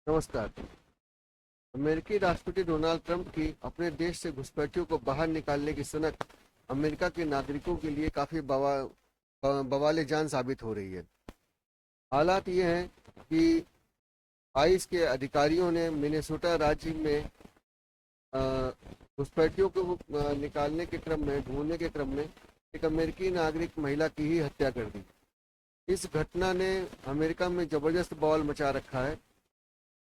नमस्कार। अमेरिकी राष्ट्रपति डोनाल्ड ट्रंप की अपने देश से घुसपैठियों को बाहर निकालने की सनक अमेरिका के नागरिकों के लिए काफी बवाले जान साबित हो रही है। हालात ये हैं कि आइस के अधिकारियों ने मिनेसोटा राज्य में अ, घुसपैठियों को निकालने के क्रम में ढूंढने के क्रम में एक अमेरिकी नागरिक महिला की ही हत्या कर दी। इस घटना ने अमेरिका में जबरदस्त बवाल मचा रखा है।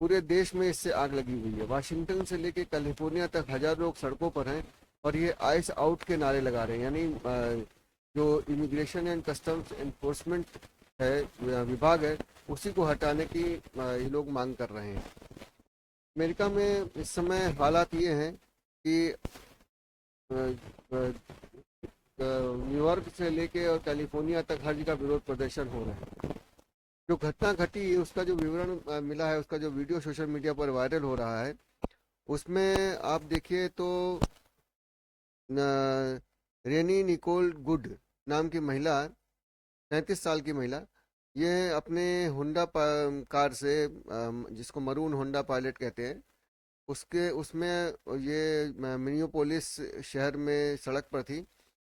पूरे देश में इससे आग लगी हुई है। वाशिंगटन से लेकर कैलिफोर्निया तक हजारों लोग सड़कों पर हैं और ये आइस आउट के नारे लगा रहे हैं। यानी जो इमिग्रेशन एंड कस्टम्स एनफोर्समेंट है, विभाग है, उसी को हटाने की ये लोग मांग कर रहे हैं। अमेरिका में इस समय हालात ये हैं कि अ, अ, न्यूयॉर्क से लेके और कैलिफोर्निया तक हर जगह विरोध प्रदर्शन हो रहे हैं। जो घटना घटी है उसका जो विवरण मिला है, उसका जो वीडियो सोशल मीडिया पर वायरल हो रहा है, उसमें आप देखिए तो रेनी निकोल गुड नाम की महिला, 37 साल की महिला, ये अपने कार से, जिसको मरून होंडा पायलट कहते हैं, उसके उसमें ये मिनियोपोलिस शहर में सड़क पर थी।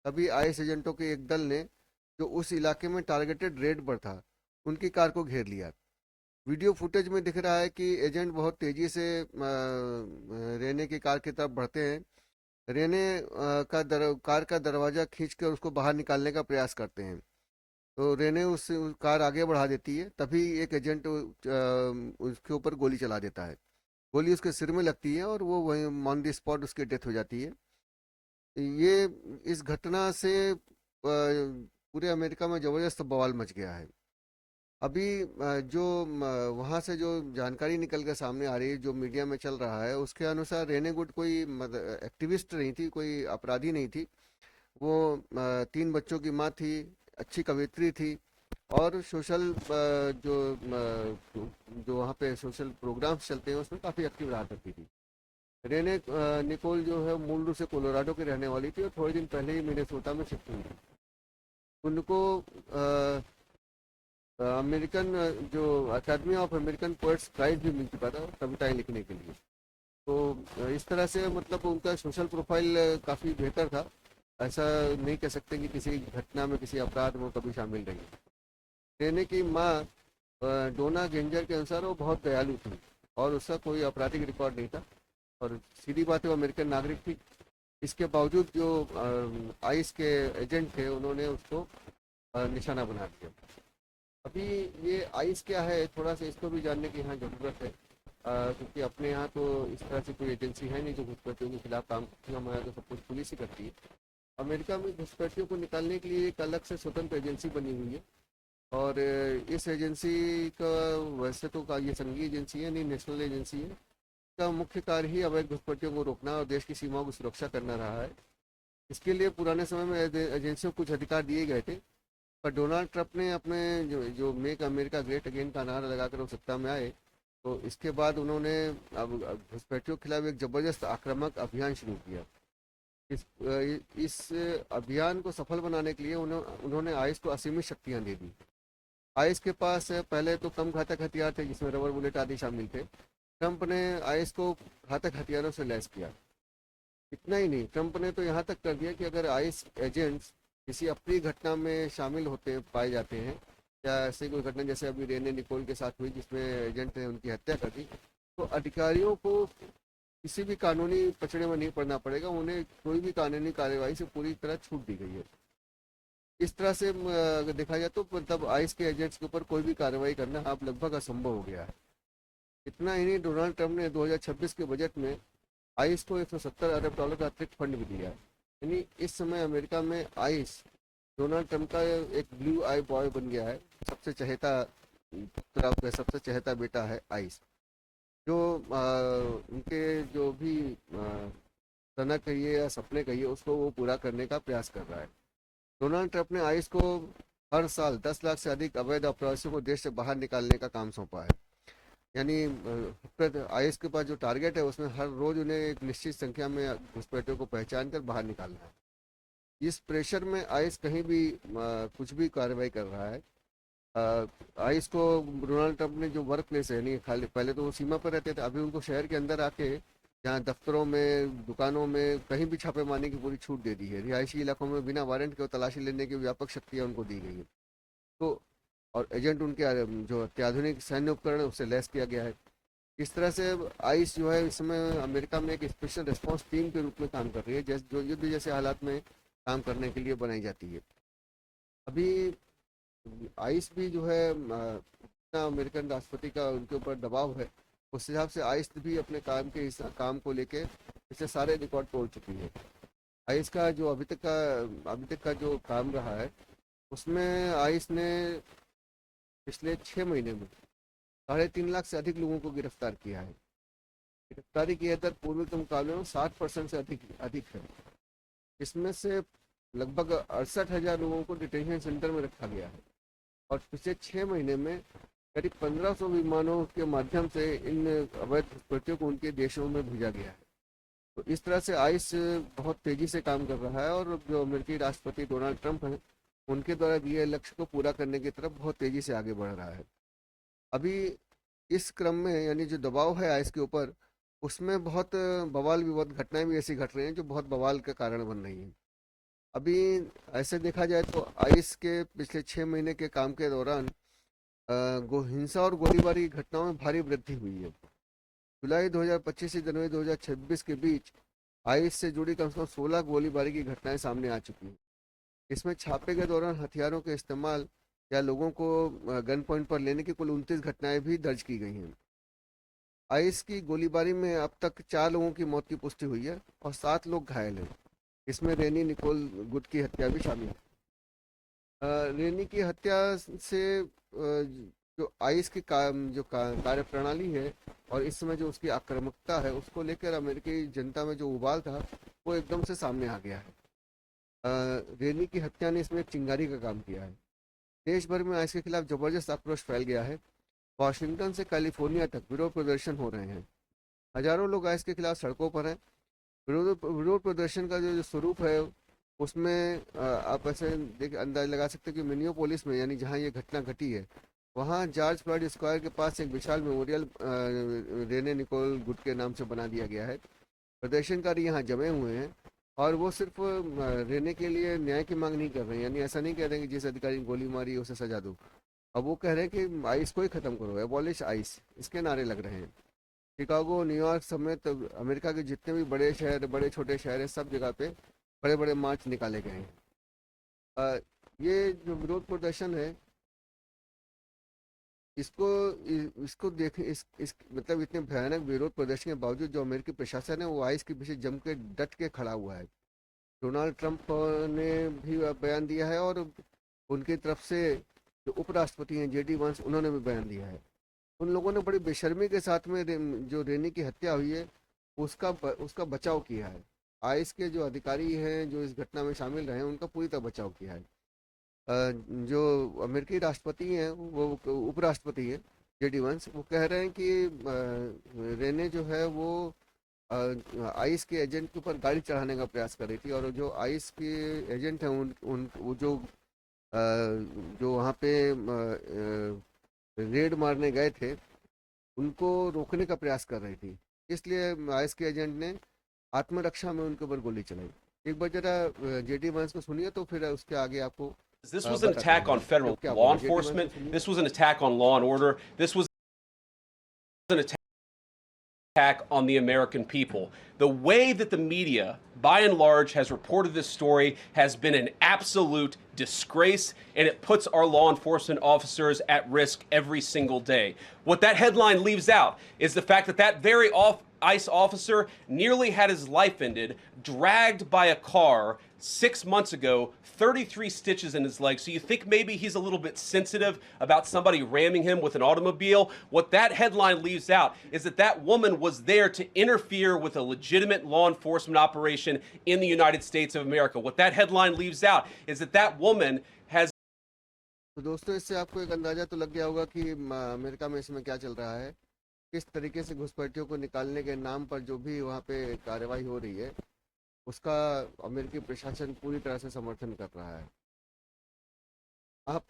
तभी आईएस एजेंटों के एक दल ने, जो उस इलाके में टारगेटेड रेड पर था, उनकी कार को घेर लिया। वीडियो फुटेज में दिख रहा है कि एजेंट बहुत तेजी से रेने की कार की तरफ बढ़ते हैं। रेने कार का दरवाजा खींचकर उसको बाहर निकालने का प्रयास करते हैं। तो रेने उस कार आगे बढ़ा देती है। तभी एक एजेंट उसके ऊपर गोली चला देता है। गोली उसके सिर में लगती है और वो वहीं ऑन द स्पॉट उसकी डेथ हो जाती है। ये इस घटना से पूरे अमेरिका में जबरदस्त बवाल मच गया है। अभी जो वहाँ से जो जानकारी निकल कर सामने आ रही है, जो मीडिया में चल रहा है, उसके अनुसार रेने गुड कोई एक्टिविस्ट नहीं थी, कोई अपराधी नहीं थी। वो 3 बच्चों की माँ थी, अच्छी कवित्री थी और सोशल जो वहाँ पे सोशल प्रोग्राम्स चलते हैं उसमें काफ़ी एक्टिव रहा करती थी। रेने निकोल जो है मूल रूप से कोलोराडो की रहने वाली थी और थोड़े दिन पहले ही मिनेसोटा में शिफ्ट हुई थी। उनको अमेरिकन जो academy of American poets prize भी मिल चुका था कविताएं लिखने के लिए। तो इस तरह से मतलब उनका सोशल प्रोफाइल काफ़ी बेहतर था। ऐसा नहीं कह सकते कि किसी घटना में, किसी अपराध में वो कभी शामिल रही। रेने की माँ डोना गेंजर के अनुसार वो बहुत दयालु थी और उसका कोई आपराधिक रिकॉर्ड नहीं था और सीधी बात है वो अमेरिकन नागरिक थी। इसके बावजूद जो आइस के एजेंट थे उन्होंने उसको निशाना बना दिया। अभी ये आइस क्या है, थोड़ा सा इसको भी जानने की यहाँ ज़रूरत है, क्योंकि अपने यहाँ तो इस तरह से कोई एजेंसी है नहीं जो घुसपैठियों के खिलाफ काम करती है। हमारे यहाँ तो सब कुछ पुलिस ही करती है। अमेरिका में घुसपैठियों को निकालने के लिए एक अलग से स्वतंत्र एजेंसी बनी हुई है और इस एजेंसी का, वैसे तो का ये संघीय एजेंसी है नहीं, नेशनल एजेंसी है। इसका मुख्य कार्य ही अवैध घुसपैठियों को रोकना और देश की सीमाओं की सुरक्षा करना रहा है। इसके लिए पुराने समय में एजेंसियों को कुछ अधिकार दिए गए थे, पर डोनाल्ड ट्रंप ने अपने जो मेक अमेरिका ग्रेट अगेन का नारा लगाकर वो सत्ता में आए, तो इसके बाद उन्होंने अब घुसपैठियों के खिलाफ एक जबरदस्त आक्रामक अभियान शुरू किया। इस अभियान को सफल बनाने के लिए उन्होंने आइस को असीमित शक्तियां दे दी। आइस के पास पहले तो कम घातक हथियार थे जिसमें रबर बुलेट आदि शामिल थे। ट्रंप ने आइस को घातक हथियारों से लैस किया। इतना ही नहीं, ट्रंप ने तो यहाँ तक कर दिया कि अगर आइस एजेंट्स किसी अप्रिय घटना में शामिल होते पाए जाते हैं, या ऐसी कोई घटना जैसे अभी रेने निकोल के साथ हुई जिसमें एजेंट ने उनकी हत्या कर दी, तो अधिकारियों को किसी भी कानूनी पचड़े में नहीं पड़ना पड़ेगा। उन्हें कोई भी कानूनी कार्यवाही से पूरी तरह छूट दी गई है। इस तरह से अगर देखा जाए तो मतलब आइस के एजेंट्स के ऊपर कोई भी कार्रवाई करना अब लगभग असंभव हो गया है। इतना ही नहीं, डोनाल्ड ट्रंप ने 2026 के बजट में आइस को $170 अरब का अतिरिक्त फंड भी दिया है। यानी इस समय अमेरिका में आइस डोनाल्ड ट्रंप का एक ब्लू आई बॉय बन गया है। सबसे चहेता पुत्र, आपका सबसे चहेता बेटा है आइस, जो उनके जो भी सनक कहिए या सपने कहिए, उसको वो पूरा करने का प्रयास कर रहा है। डोनाल्ड ट्रंप ने आइस को हर साल 10 लाख से अधिक अवैध अप्रवासियों को देश से बाहर निकालने का काम सौंपा है। यानी आईएएस के पास जो टारगेट है उसमें हर रोज उन्हें एक निश्चित संख्या में घुसपैठियों को पहचान कर बाहर निकालना है। इस प्रेशर में आईएएस कहीं भी कुछ भी कार्रवाई कर रहा है। आइस को डोनाल्ड ट्रंप ने जो वर्क प्लेस है, नहीं खाली पहले तो वो सीमा पर रहते थे, अभी उनको शहर के अंदर आके जहाँ दफ्तरों में, दुकानों में कहीं भी छापेमारी की पूरी छूट दे दी है। रिहायशी इलाकों में बिना वारंट के तलाशी लेने की व्यापक शक्तियाँ उनको दी गई है। तो और एजेंट उनके जो अत्याधुनिक सैन्य उपकरण है उससे लैस किया गया है। इस तरह से आइस जो है इस समय अमेरिका में एक स्पेशल रिस्पांस टीम के रूप में काम कर रही है, जैसे जो युद्ध जैसे हालात में काम करने के लिए बनाई जाती है। अभी आइस भी जो है जितना अमेरिकन राष्ट्रपति का उनके ऊपर दबाव है, उस हिसाब से आइस भी अपने काम के इस काम को लेके इससे सारे रिकॉर्ड तोड़ चुकी है। आइस का जो अभी तक का जो काम रहा है, उसमें आइस ने पिछले 6 महीने में 3.5 लाख से अधिक लोगों को गिरफ्तार किया है। गिरफ्तारी की दर पूर्व के मुकाबले में 60% से अधिक अधिक है। इसमें से लगभग 68,000 लोगों को डिटेंशन सेंटर में रखा गया है और पिछले 6 महीने में करीब 1500 विमानों के माध्यम से इन अवैध घुसपैठियों को उनके देशों में भेजा गया है। तो इस तरह से आइस बहुत तेजी से काम कर रहा है और जो अमेरिकी राष्ट्रपति डोनाल्ड ट्रंप हैं, उनके द्वारा दिए लक्ष्य को पूरा करने की तरफ बहुत तेजी से आगे बढ़ रहा है। अभी इस क्रम में यानी जो दबाव है आइस के ऊपर, उसमें बहुत बवाल विवाद घटनाएं भी ऐसी घट रही हैं जो बहुत बवाल का कारण बन रही हैं। अभी ऐसे देखा जाए तो आइस के पिछले 6 महीने के काम के दौरान हिंसा और गोलीबारी की घटनाओं में भारी वृद्धि हुई है। जुलाई 2025 से जनवरी 2026 के बीच आइस से जुड़ी कम से कम 16 गोलीबारी की घटनाएं सामने आ चुकी हैं। इसमें छापे के दौरान हथियारों के इस्तेमाल या लोगों को गन पॉइंट पर लेने की कुल 29 घटनाएं भी दर्ज की गई हैं। आइस की गोलीबारी में अब तक 4 लोगों की मौत की पुष्टि हुई है और 7 लोग घायल हैं। इसमें रेनी निकोल गुट की हत्या भी शामिल है। रेनी की हत्या से जो आइस की कार्य प्रणाली है और इस समय जो उसकी आक्रामकता है, उसको लेकर अमेरिकी जनता में जो उबाल था वो एकदम से सामने आ गया है। रेनी की हत्या ने इसमें एक चिंगारी का काम किया है। देश भर में आइस के खिलाफ जबरदस्त आक्रोश फैल गया है। वाशिंगटन से कैलिफोर्निया तक विरोध प्रदर्शन हो रहे हैं। हजारों लोग आइस के खिलाफ सड़कों पर हैं। विरोध विरोध प्रदर्शन का जो स्वरूप है, उसमें आप ऐसे देख अंदाज लगा सकते हैं कि मिनियोपोलिस में, यानी जहां ये घटना घटी है, वहां जॉर्ज फ्लॉयड स्क्वायर के पास एक विशाल मेमोरियल रेने निकोल गुट के नाम से बना दिया गया है। प्रदर्शनकारी यहाँ जमे हुए हैं और वो सिर्फ रेने के लिए न्याय की मांग नहीं कर रहे हैं, यानी ऐसा नहीं कह रहे हैं कि जिस अधिकारी ने गोली मारी उसे सजा दो। अब वो कह रहे हैं कि आइस को ही खत्म करो, एबॉलिश आइस, इसके नारे लग रहे हैं। शिकागो, न्यूयॉर्क समेत अमेरिका के जितने भी बड़े शहर, बड़े छोटे शहर है, सब जगह पे बड़े बड़े मार्च निकाले गए हैं। अ, ये जो विरोध प्रदर्शन है, इसको इसको देख इस मतलब इतने भयानक विरोध प्रदर्शन के बावजूद जो अमेरिकी प्रशासन है वो आइस के पीछे जम के डट के खड़ा हुआ है। डोनाल्ड ट्रंप ने भी बयान दिया है और उनकी तरफ से जो उपराष्ट्रपति हैं जेडी वांस, उन्होंने भी बयान दिया है। उन लोगों ने बड़ी बेशर्मी के साथ में जो रेनी की हत्या हुई है उसका बचाव किया है। आइस के जो अधिकारी हैं जो इस घटना में शामिल रहे हैं, उनका पूरी तरह बचाव किया है। जो अमेरिकी राष्ट्रपति हैं, वो उपराष्ट्रपति हैं जेडी वांस, वो कह रहे हैं कि रेने जो है वो आइस के एजेंट के ऊपर गाड़ी चढ़ाने का प्रयास कर रही थी और जो आइस के एजेंट हैं उन वो जो वहाँ पे रेड मारने गए थे, उनको रोकने का प्रयास कर रही थी। इसलिए आइस के एजेंट ने आत्मरक्षा में उनके ऊपर गोली चलाई। एक बार जरा जेडी वांस को सुनिए, तो फिर उसके आगे आपको This was an बताते attack हैं on federal क्या law बोला जेडी वांस को enforcement. सुनिए। This was an attack on law and order. This was an attack on the American people. The way that the media, by and large, has reported this story has been an absolute disgrace, and it puts our law enforcement officers at risk every single day. What that headline leaves out is the fact that that very ICE officer nearly had his life ended, dragged by a car 6 months ago, 33 stitches in his leg. So you think maybe he's a little bit sensitive about somebody ramming him with an automobile? What that headline leaves out is that that woman was there to interfere with a legitimate law enforcement operation in the United States of America. What that headline leaves out is that that woman has. तो दोस्तों, इससे आपको एक अंदाजा तो लग गया होगा कि अमेरिका में इसमें क्या चल रहा है। किस तरीके से घुसपैठियों को निकालने के नाम पर जो भी वहाँ पे कार्रवाई हो रही है, उसका अमेरिकी प्रशासन पूरी तरह से समर्थन कर रहा है। आप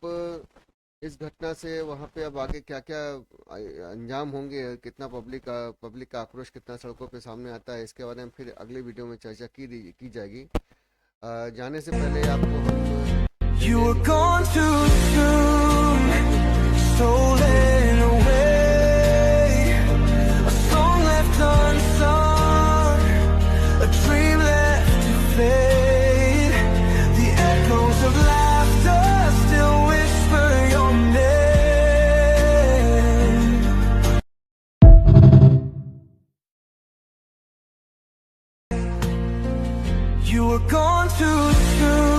इस घटना से वहाँ पे अब आगे क्या क्या अंजाम होंगे, कितना पब्लिक का आक्रोश कितना सड़कों पे सामने आता है, इसके बारे में फिर अगले वीडियो में चर्चा की जाएगी। जाने से पहले आपको हम You were gone too soon, stolen away. A song left unsung, a dream left to fade. The echoes of laughter still whisper your name. You were gone too soon.